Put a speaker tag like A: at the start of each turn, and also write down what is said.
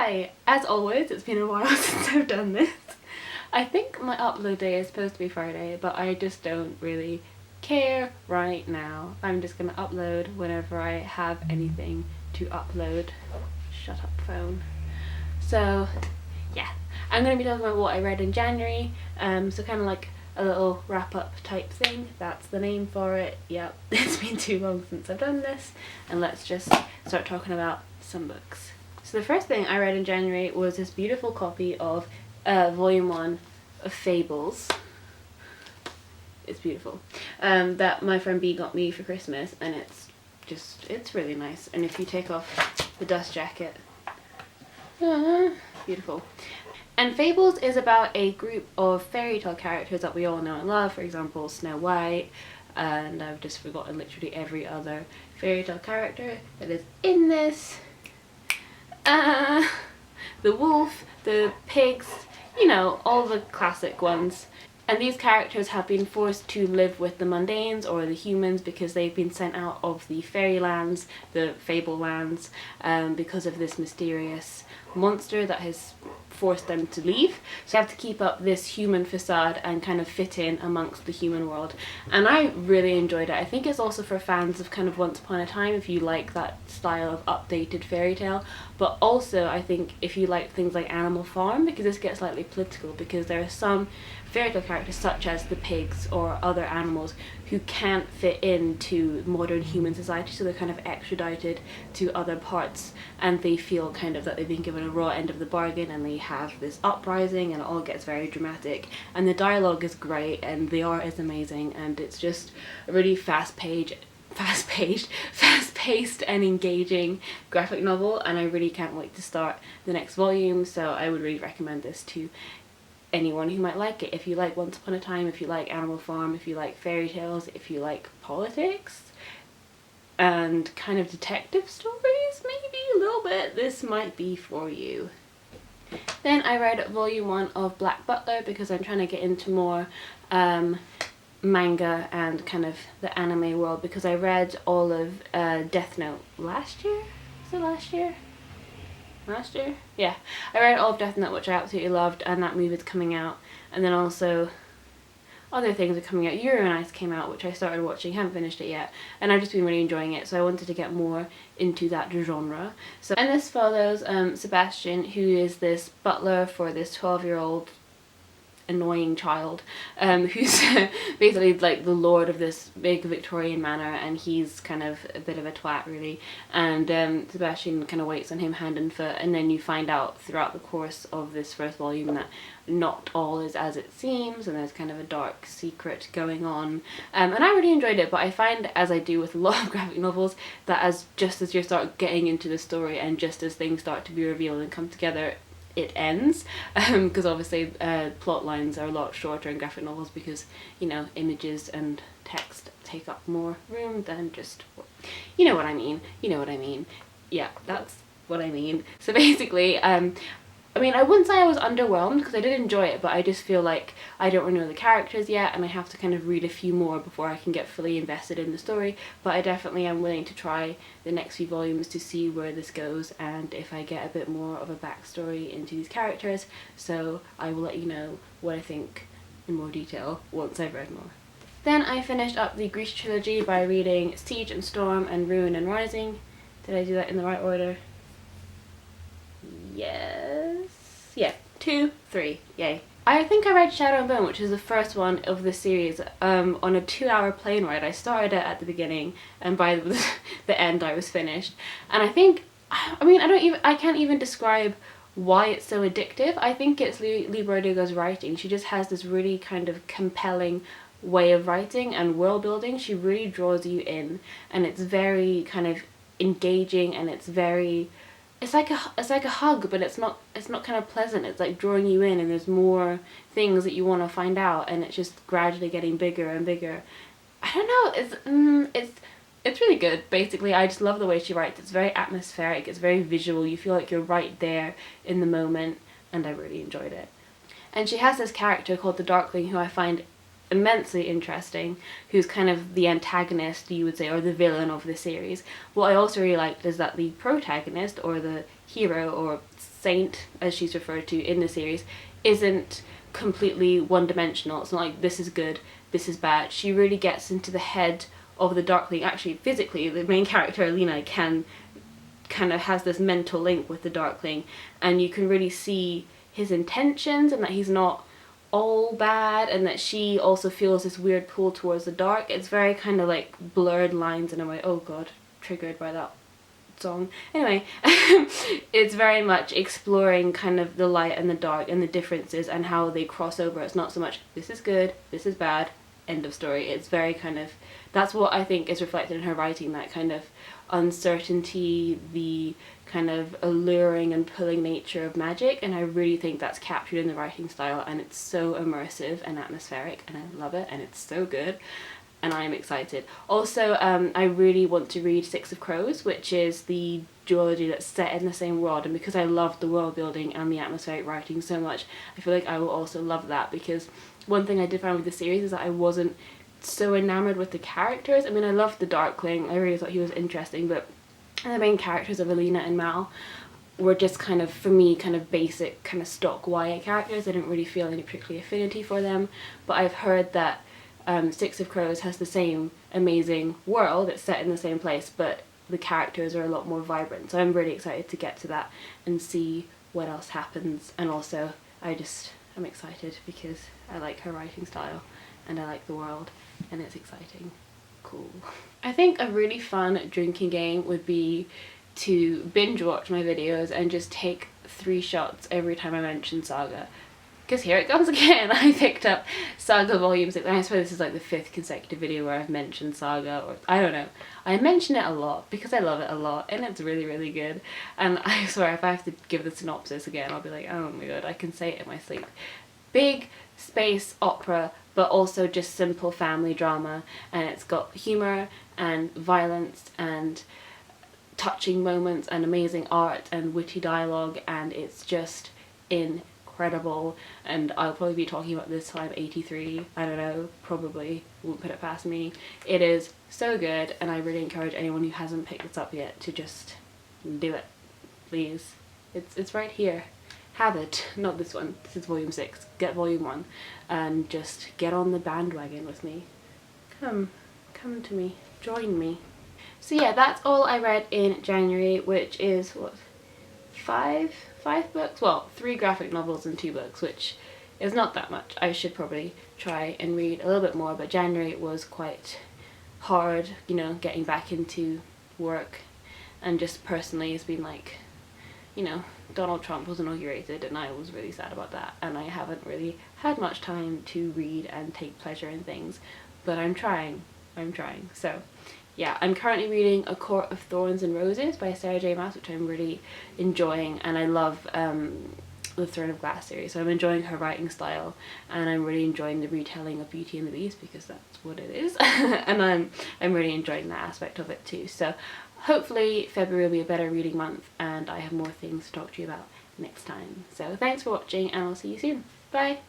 A: Hi! As always, it's been a while since I've done this. I think my upload day is supposed to be Friday, but I just don't really care right now. I'm just gonna upload whenever I have anything to upload. Shut up, phone. So, yeah. I'm gonna be talking about what I read in January, so kind of like a little wrap-up type thing. That's the name for it. Yep, it's been too long since I've done this, and let's just start talking about some books. So the first thing I read in January was this beautiful copy of Volume 1 of Fables. It's beautiful. That my friend B got me for Christmas, and it's really nice. And if you take off the dust jacket, beautiful. And Fables is about a group of fairy tale characters that we all know and love. For example, Snow White, and I've just forgotten literally every other fairy tale character that is in this. The wolf, the pigs, you know, all the classic ones. And these characters have been forced to live with the mundanes, or the humans, because they've been sent out of the fairylands, the fable lands, because of this mysterious monster that has forced them to leave. So you have to keep up this human facade and kind of fit in amongst the human world. And I really enjoyed it. I think it's also for fans of kind of Once Upon a Time, if you like that style of updated fairy tale. But also I think if you like things like Animal Farm, because this gets slightly political, because there are some fairy tale characters such as the pigs or other animals who can't fit into modern human society, so they're kind of extradited to other parts, and they feel kind of that they've been given a raw end of the bargain, and they have this uprising, and it all gets very dramatic. And the dialogue is great, and the art is amazing, and it's just a really fast-paced and engaging graphic novel, and I really can't wait to start the next volume. So I would really recommend this to anyone who might like it. If you like Once Upon a Time, if you like Animal Farm, if you like fairy tales, if you like politics and kind of detective stories, maybe a little bit, this might be for you. Then I read Volume 1 of Black Butler, because I'm trying to get into more manga and kind of the anime world, because I read all of Death Note last year? Was it last year? Last year? Yeah. I read all of Death Note, which I absolutely loved, and that movie's coming out. And then also other things are coming out. Yuri on Ice came out, which I started watching, haven't finished it yet, and I've just been really enjoying it, so I wanted to get more into that genre. So, and this follows Sebastian, who is this butler for this 12-year-old annoying child, who's basically like the lord of this big Victorian manor, and he's kind of a bit of a twat, really, and Sebastian kind of waits on him hand and foot, and then you find out throughout the course of this first volume that not all is as it seems, and there's kind of a dark secret going on, and I really enjoyed it. But I find, as I do with a lot of graphic novels, that just as you start getting into the story, and just as things start to be revealed and come together, it ends, because obviously plot lines are a lot shorter in graphic novels, because, you know, images and text take up more room than just, you know what I mean, yeah, that's what I mean. So basically, I mean, I wouldn't say I was underwhelmed, because I did enjoy it, but I just feel like I don't really know the characters yet, and I have to kind of read a few more before I can get fully invested in the story. But I definitely am willing to try the next few volumes to see where this goes, and if I get a bit more of a backstory into these characters. So I will let you know what I think in more detail once I've read more. Then I finished up the Grease trilogy by reading Siege and Storm and Ruin and Rising. Did I do that in the right order? Yes. Yeah, 2, 3, yay. I think I read Shadow and Bone, which is the first one of the series, on a 2-hour plane ride. I started it at the beginning, and by the end I was finished. And I think, I mean, I can't even describe why it's so addictive. I think it's Leigh Bardugo's writing. She just has this really kind of compelling way of writing and world building. She really draws you in, and it's very kind of engaging, and it's very, it's like a hug, but it's not kind of pleasant. It's like drawing you in, and there's more things that you want to find out, and it's just gradually getting bigger and bigger. I don't know, it's really good. Basically, I just love the way she writes. It's very atmospheric, it's very visual, you feel like you're right there in the moment, and I really enjoyed it. And she has this character called the Darkling, who I find immensely interesting, who's kind of the antagonist, you would say, or the villain of the series. What I also really liked is that the protagonist, or the hero, or saint as she's referred to in the series, isn't completely one-dimensional. It's not like this is good, this is bad. She really gets into the head of the Darkling. Actually, physically, the main character Alina kind of has this mental link with the Darkling, and you can really see his intentions and that he's not all bad, and that she also feels this weird pull towards the dark. It's very kind of like blurred lines in a way. Oh god, triggered by that song. Anyway, it's very much exploring kind of the light and the dark and the differences and how they cross over. It's not so much this is good, this is bad, end of story. It's very kind of, that's what I think is reflected in her writing, that kind of uncertainty, the kind of alluring and pulling nature of magic, and I really think that's captured in the writing style, and it's so immersive and atmospheric, and I love it, and it's so good. And I'm excited. Also, I really want to read Six of Crows, which is the duology that's set in the same world, and because I love the world building and the atmospheric writing so much, I feel like I will also love that, because one thing I did find with the series is that I wasn't so enamored with the characters. I mean, I loved the Darkling, I really thought he was interesting, but the main characters of Alina and Mal were just kind of, for me, kind of basic, kind of stock YA characters. I didn't really feel any particular affinity for them, but I've heard that Six of Crows has the same amazing world, it's set in the same place, but the characters are a lot more vibrant, so I'm really excited to get to that and see what else happens. And also I'm excited because I like her writing style and I like the world, and it's exciting. Cool. I think a really fun drinking game would be to binge watch my videos and just take 3 shots every time I mention Saga. Because here it comes again, I picked up Saga Volume 6, and I swear this is like the 5th consecutive video where I've mentioned Saga, or I don't know. I mention it a lot because I love it a lot, and it's really, really good. And I swear if I have to give the synopsis again, I'll be like, oh my god, I can say it in my sleep. Big space opera, but also just simple family drama, and it's got humour and violence and touching moments and amazing art and witty dialogue, and it's just incredible. And I'll probably be talking about this till I'm 83, I don't know, probably, won't put it past me. It is so good, and I really encourage anyone who hasn't picked this up yet to just do it, please. It's right here. Have it. Not this one, this is Volume 6, get Volume 1, and just get on the bandwagon with me. Come to me, join me. So yeah, that's all I read in January, which is what, five books? Well, 3 graphic novels and 2 books, which is not that much. I should probably try and read a little bit more, but January was quite hard, you know, getting back into work, and just personally it's been like, you know, Donald Trump was inaugurated and I was really sad about that, and I haven't really had much time to read and take pleasure in things, but I'm trying. So yeah, I'm currently reading A Court of Thorns and Roses by Sarah J Maas, which I'm really enjoying, and I love the Throne of Glass series, so I'm enjoying her writing style, and I'm really enjoying the retelling of Beauty and the Beast because that's what it is. And I'm really enjoying that aspect of it too. So hopefully February will be a better reading month and I have more things to talk to you about next time. So thanks for watching, and I'll see you soon. Bye!